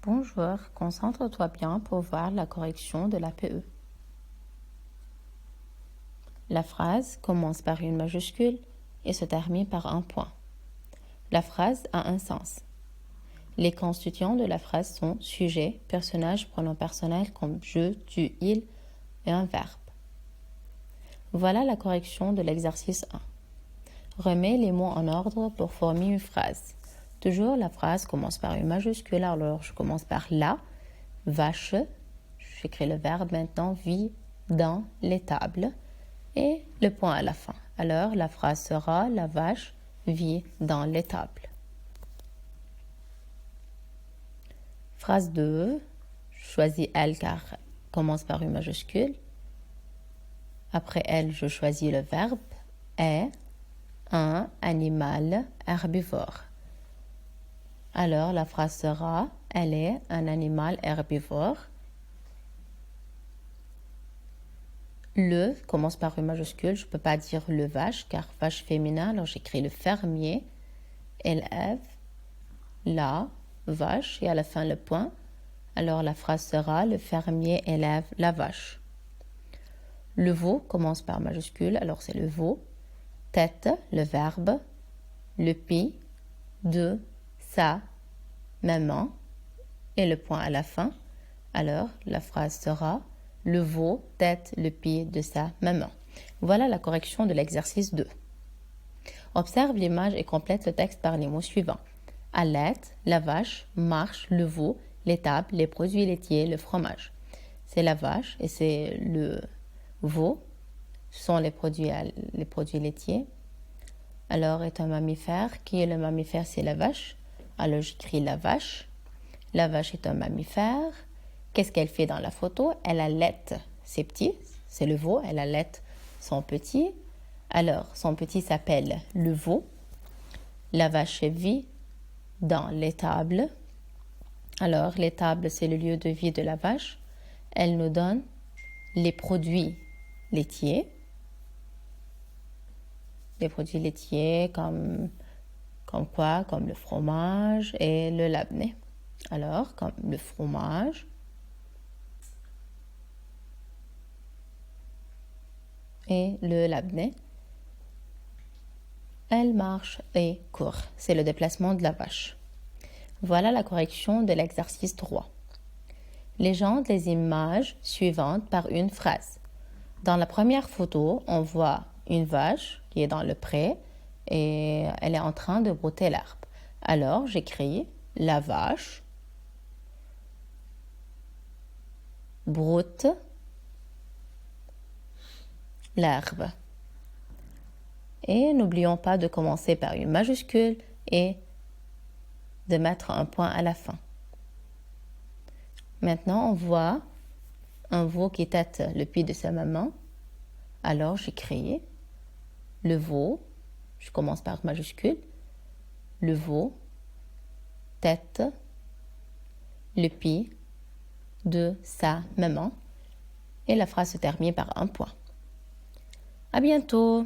Bonjour, concentre-toi bien pour voir la correction de l'APE. La phrase commence par une majuscule et se termine par un point. La phrase a un sens. Les constituants de la phrase sont sujet, personnage, pronom personnel comme je, tu, il et un verbe. Voilà la correction de l'exercice 1. Remets les mots en ordre pour former une phrase. Toujours, la phrase commence par une majuscule, alors je commence par la, vache, j'écris le verbe maintenant, vit dans l'étable, et le point à la fin. Alors, la phrase sera, la vache vit dans l'étable. Phrase 2, je choisis elle car commence par une majuscule. Après elle, je choisis le verbe est un animal herbivore. Alors, la phrase sera, elle est un animal herbivore. Le commence par une majuscule, je ne peux pas dire le vache, car vache féminin, alors j'écris le fermier, élève, la vache, et à la fin le point. Alors la phrase sera, le fermier élève la vache. Le veau commence par majuscule, alors c'est le veau. Tête, le verbe. Le pis, de, sa, maman, et le point à la fin. Alors la phrase sera, le veau tête le pied de sa maman. Voilà la correction de l'exercice 2. Observe l'image et complète le texte par les mots suivants. Allette, la vache, marche, le veau, l'étable, les produits laitiers, le fromage. C'est la vache et c'est le veau. Ce sont les produits laitiers. Alors, est un mammifère. Qui est le mammifère? C'est la vache. Alors, j'écris la vache. La vache est un mammifère. Qu'est-ce qu'elle fait dans la photo? Elle allaite ses petits, c'est le veau, elle allaite son petit. Alors, son petit s'appelle le veau. La vache vit dans l'étable. Alors, l'étable, c'est le lieu de vie de la vache. Elle nous donne les produits laitiers. Les produits laitiers comme quoi? Comme le fromage et le labné. Alors, comme le fromage, et le labné. Elle marche et court. C'est le déplacement de la vache. Voilà la correction de l'exercice 3. Légende les images suivantes par une phrase. Dans la première photo, on voit une vache qui est dans le pré et elle est en train de brouter l'herbe. Alors, j'écris la vache broute l'herbe. Et n'oublions pas de commencer par une majuscule et de mettre un point à la fin. Maintenant, on voit un veau qui tète le pied de sa maman. Alors, j'écris le veau, je commence par majuscule, le veau tète le pied de sa maman. Et la phrase se termine par un point. À bientôt!